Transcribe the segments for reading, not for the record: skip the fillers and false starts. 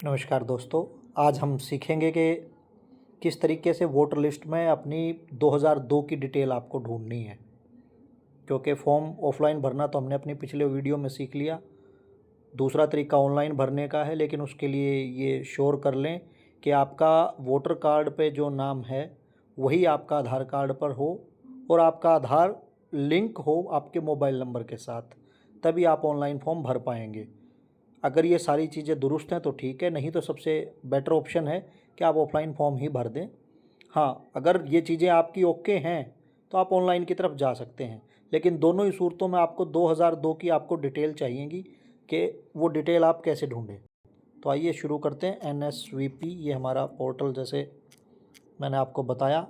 नमस्कार दोस्तों। आज हम सीखेंगे कि किस तरीके से वोटर लिस्ट में अपनी 2002 की डिटेल आपको ढूंढनी है। क्योंकि फॉर्म ऑफलाइन भरना तो हमने अपनी पिछले वीडियो में सीख लिया। दूसरा तरीका ऑनलाइन भरने का है, लेकिन उसके लिए ये श्योर कर लें कि आपका वोटर कार्ड पे जो नाम है वही आपका आधार कार्ड पर हो और आपका आधार लिंक हो आपके मोबाइल नंबर के साथ, तभी आप ऑनलाइन फॉर्म भर पाएंगे। अगर ये सारी चीज़ें दुरुस्त हैं तो ठीक है, नहीं तो सबसे बेटर ऑप्शन है कि आप ऑफलाइन फॉर्म ही भर दें। हाँ, अगर ये चीज़ें आपकी ओके हैं तो आप ऑनलाइन की तरफ जा सकते हैं, लेकिन दोनों ही सूरतों में आपको 2002 की आपको डिटेल चाहिएगी कि वो डिटेल आप कैसे ढूंढें। तो आइए शुरू करते हैं। NSVP ये हमारा पोर्टल, जैसे मैंने आपको बताया,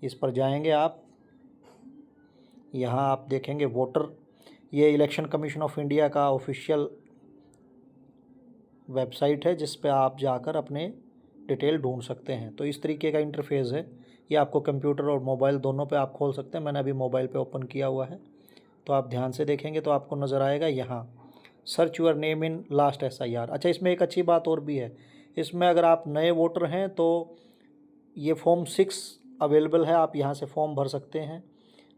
इस पर जाएंगे आप। यहाँ आप देखेंगे वोटर, ये इलेक्शन कमीशन ऑफ इंडिया का ऑफिशियल वेबसाइट है जिस पे आप जाकर अपने डिटेल ढूंढ सकते हैं। तो इस तरीके का इंटरफेस है। ये आपको कंप्यूटर और मोबाइल दोनों पे आप खोल सकते हैं। मैंने अभी मोबाइल पे ओपन किया हुआ है, तो आप ध्यान से देखेंगे तो आपको नज़र आएगा यहाँ search your name in last SIR। अच्छा, इसमें एक अच्छी बात और भी है। इसमें अगर आप नए वोटर हैं तो ये फॉर्म 6 अवेलेबल है, आप यहाँ से फॉर्म भर सकते हैं।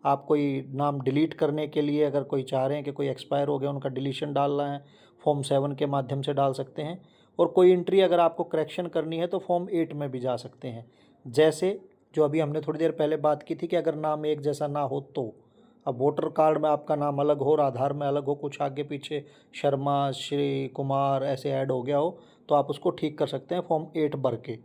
आप कोई नाम डिलीट करने के लिए अगर कोई चाह रहे हैं कि कोई एक्सपायर हो गया, उनका डिलीशन डालना है, फॉर्म 7 के माध्यम से डाल सकते हैं। और कोई एंट्री अगर आपको करेक्शन करनी है तो फॉर्म 8 में भी जा सकते हैं। जैसे जो अभी हमने थोड़ी देर पहले बात की थी कि अगर नाम एक जैसा ना हो तो, अब वोटर कार्ड में आपका नाम अलग हो और आधार में अलग हो, कुछ आगे पीछे शर्मा, श्री, कुमार ऐसे ऐड हो गया हो, तो आप उसको ठीक कर सकते हैं फॉर्म 8 भर के।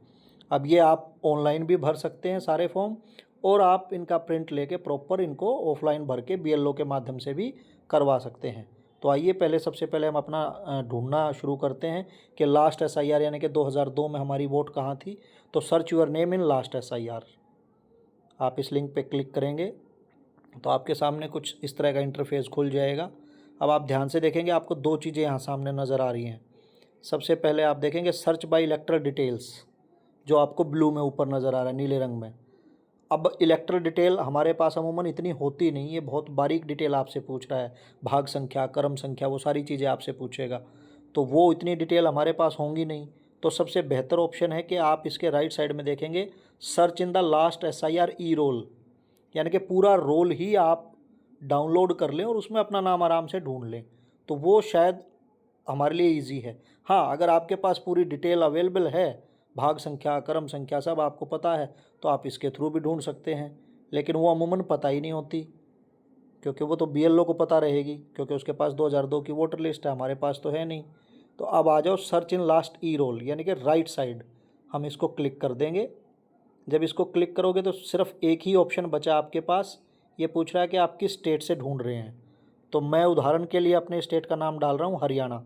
अब ये आप ऑनलाइन भी भर सकते हैं सारे फॉर्म, और आप इनका प्रिंट लेके प्रॉपर इनको ऑफलाइन भर के BLO के माध्यम से भी करवा सकते हैं। तो आइए पहले सबसे पहले हम अपना ढूंढना शुरू करते हैं कि लास्ट SIR यानी कि 2002 में हमारी वोट कहाँ थी। तो search your name in last SIR, आप इस लिंक पे क्लिक करेंगे तो आपके सामने कुछ इस तरह का इंटरफेस खुल जाएगा। अब आप ध्यान से देखेंगे, आपको दो चीज़ें यहाँ सामने नज़र आ रही हैं। सबसे पहले आप देखेंगे सर्च बाय इलेक्टरल डिटेल्स, जो आपको ब्लू में ऊपर नज़र आ रहा है, नीले रंग में। अब इलेक्ट्रल डिटेल हमारे पास अमूमन इतनी होती नहीं, ये बहुत बारीक डिटेल आपसे पूछ रहा है, भाग संख्या, क्रम संख्या, वो सारी चीज़ें आपसे पूछेगा, तो वो इतनी डिटेल हमारे पास होंगी नहीं। तो सबसे बेहतर ऑप्शन है कि आप इसके राइट साइड में देखेंगे search in the last SIR E roll, यानी कि पूरा रोल ही आप डाउनलोड कर लें और उसमें अपना नाम आराम से ढूंढ लें, तो वो शायद हमारे लिए इजी है। हाँ, अगर आपके पास पूरी डिटेल अवेलेबल है, भाग संख्या, क्रम संख्या सब आपको पता है, तो आप इसके थ्रू भी ढूंढ सकते हैं, लेकिन वो अमूमन पता ही नहीं होती, क्योंकि वो तो BLO को पता रहेगी, क्योंकि उसके पास 2002 की वोटर लिस्ट है, हमारे पास तो है नहीं। तो अब आ जाओ search in last E roll, यानी कि राइट साइड, हम इसको क्लिक कर देंगे। जब इसको क्लिक करोगे तो सिर्फ एक ही ऑप्शन बचा आपके पास। ये पूछ रहा है कि आप किस स्टेट से ढूंढ रहे हैं, तो मैं उदाहरण के लिए अपने स्टेट का नाम डाल रहा हूँ, हरियाणा।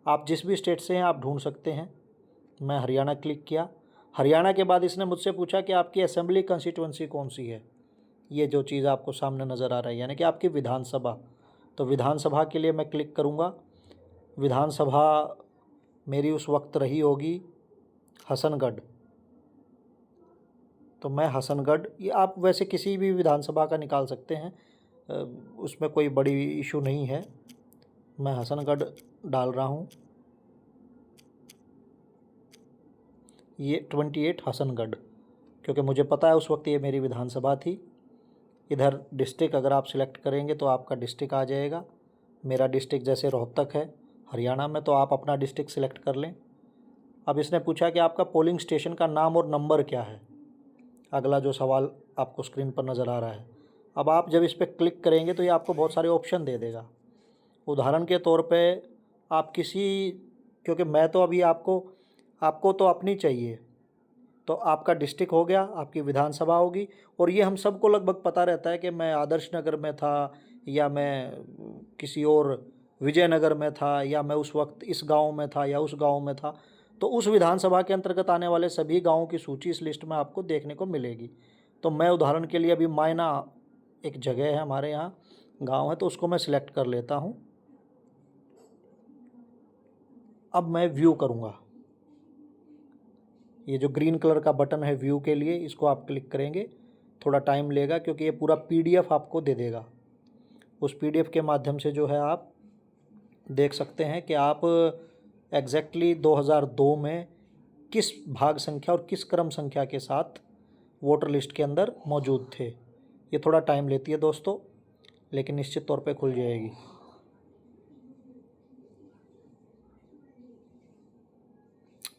आप जिस भी स्टेट से हैं आप ढूंढ सकते हैं। मैं हरियाणा क्लिक किया। हरियाणा के बाद इसने मुझसे पूछा कि आपकी असेंबली कंस्टिट्यूंसी कौन सी है। ये जो चीज़ आपको सामने नज़र आ रहा है, यानी कि आपकी विधानसभा। तो विधानसभा के लिए मैं क्लिक करूँगा। विधानसभा मेरी उस वक्त रही होगी हसनगढ़, तो मैं हसनगढ़, ये आप वैसे किसी भी विधानसभा का निकाल सकते हैं, उसमें कोई बड़ी इशू नहीं है। मैं हसनगढ़ डाल रहा हूँ, ये 28 हसनगढ़, क्योंकि मुझे पता है उस वक्त ये मेरी विधानसभा थी। इधर डिस्ट्रिक्ट अगर आप सिलेक्ट करेंगे तो आपका डिस्ट्रिक्ट आ जाएगा। मेरा डिस्ट्रिक्ट जैसे रोहतक है हरियाणा में, तो आप अपना डिस्ट्रिक्ट सिलेक्ट कर लें। अब इसने पूछा कि आपका पोलिंग स्टेशन का नाम और नंबर क्या है, अगला जो सवाल आपको स्क्रीन पर नज़र आ रहा है। अब आप जब इस पर क्लिक करेंगे तो ये आपको बहुत सारे ऑप्शन दे देगा। उदाहरण के तौर पे आप किसी, क्योंकि मैं तो अभी आपको आपको तो अपनी चाहिए, तो आपका डिस्ट्रिक्ट हो गया, आपकी विधानसभा होगी, और ये हम सबको लगभग पता रहता है कि मैं आदर्श नगर में था, या मैं किसी और विजयनगर में था, या मैं उस वक्त इस गांव में था या उस गांव में था। तो उस विधानसभा के अंतर्गत आने वाले सभी गांवों की सूची इस लिस्ट में आपको देखने को मिलेगी। तो मैं उदाहरण के लिए अभी मायना एक जगह है हमारे यहाँ, गांव है, तो उसको मैं सिलेक्ट कर लेता हूँ। अब मैं व्यू करूँगा, ये जो ग्रीन कलर का बटन है व्यू के लिए, इसको आप क्लिक करेंगे। थोड़ा टाइम लेगा क्योंकि ये पूरा PDF आपको दे देगा। उस PDF के माध्यम से जो है आप देख सकते हैं कि आप एग्जैक्टली 2002 में किस भाग संख्या और किस क्रम संख्या के साथ वोटर लिस्ट के अंदर मौजूद थे। ये थोड़ा टाइम लेती है दोस्तों, लेकिन निश्चित तौर पे खुल जाएगी।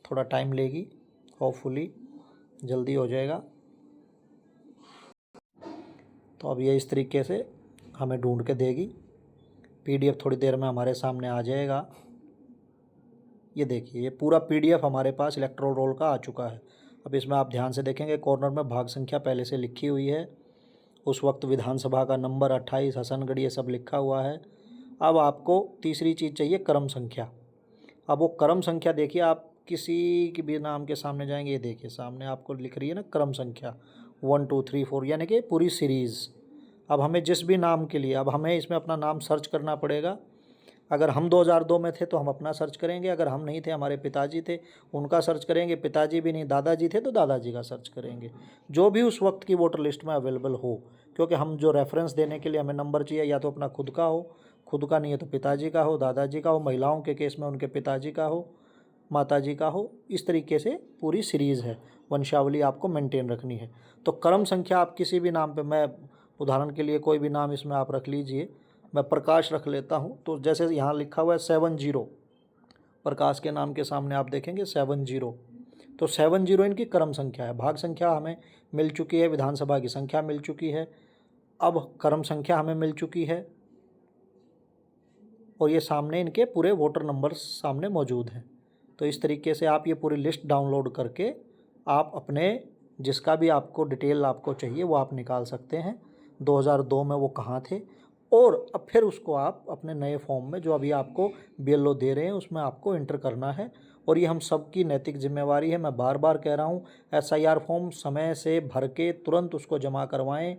थोड़ा टाइम लेगी, होपफुली जल्दी हो जाएगा। तो अब ये इस तरीके से हमें ढूंढ के देगी। पीडीएफ थोड़ी देर में हमारे सामने आ जाएगा। ये देखिए, ये पूरा पीडीएफ हमारे पास इलेक्टोरल रोल का आ चुका है। अब इसमें आप ध्यान से देखेंगे, कॉर्नर में भाग संख्या पहले से लिखी हुई है। उस वक्त विधानसभा का नंबर 28, हसनगढ़, ये सब लिखा हुआ है। अब आपको तीसरी चीज़ चाहिए, क्रम संख्या। अब वो क्रम संख्या देखिए, आप किसी के भी नाम के सामने जाएंगे, ये देखिए सामने आपको लिख रही है ना क्रम संख्या 1 2 3 4, यानी कि पूरी सीरीज़। अब हमें जिस भी नाम के लिए, अब हमें इसमें अपना नाम सर्च करना पड़ेगा। अगर हम 2002 में थे तो हम अपना सर्च करेंगे, अगर हम नहीं थे, हमारे पिताजी थे, उनका सर्च करेंगे, पिताजी भी नहीं, दादाजी थे तो दादाजी का सर्च करेंगे, जो भी उस वक्त की वोटर लिस्ट में अवेलेबल हो। क्योंकि हम जो रेफरेंस देने के लिए हमें नंबर चाहिए, या तो अपना खुद का हो, खुद का नहीं है तो पिताजी का हो, दादाजी का हो, महिलाओं के केस में उनके पिताजी का हो, माताजी का हो। इस तरीके से पूरी सीरीज़ है, वंशावली आपको मेंटेन रखनी है। तो क्रम संख्या आप किसी भी नाम पे, मैं उदाहरण के लिए कोई भी नाम इसमें आप रख लीजिए, मैं प्रकाश रख लेता हूँ। तो जैसे यहाँ लिखा हुआ है 70, प्रकाश के नाम के सामने आप देखेंगे 70, तो 70 इनकी क्रम संख्या है। भाग संख्या हमें मिल चुकी है, विधानसभा की संख्या मिल चुकी है, अब क्रम संख्या हमें मिल चुकी है, और ये सामने इनके पूरे वोटर नंबर सामने मौजूद हैं। तो इस तरीके से आप ये पूरी लिस्ट डाउनलोड करके आप अपने जिसका भी आपको डिटेल आपको चाहिए वो आप निकाल सकते हैं, 2002 में वो कहाँ थे। और अब फिर उसको आप अपने नए फॉर्म में, जो अभी आपको बीएलओ दे रहे हैं, उसमें आपको इंटर करना है। और ये हम सबकी नैतिक जिम्मेवारी है। मैं बार बार कह रहा हूँ, एसआईआर फॉर्म समय से भर के तुरंत उसको जमा करवाएं,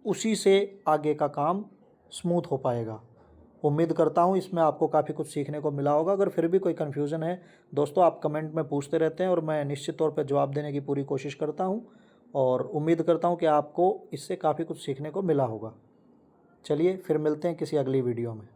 उसी से आगे का काम स्मूथ हो पाएगा। उम्मीद करता हूँ इसमें आपको काफ़ी कुछ सीखने को मिला होगा। अगर फिर भी कोई कन्फ्यूज़न है दोस्तों, आप कमेंट में पूछते रहते हैं और मैं निश्चित तौर पर जवाब देने की पूरी कोशिश करता हूँ, और उम्मीद करता हूँ कि आपको इससे काफ़ी कुछ सीखने को मिला होगा। चलिए फिर मिलते हैं किसी अगली वीडियो में।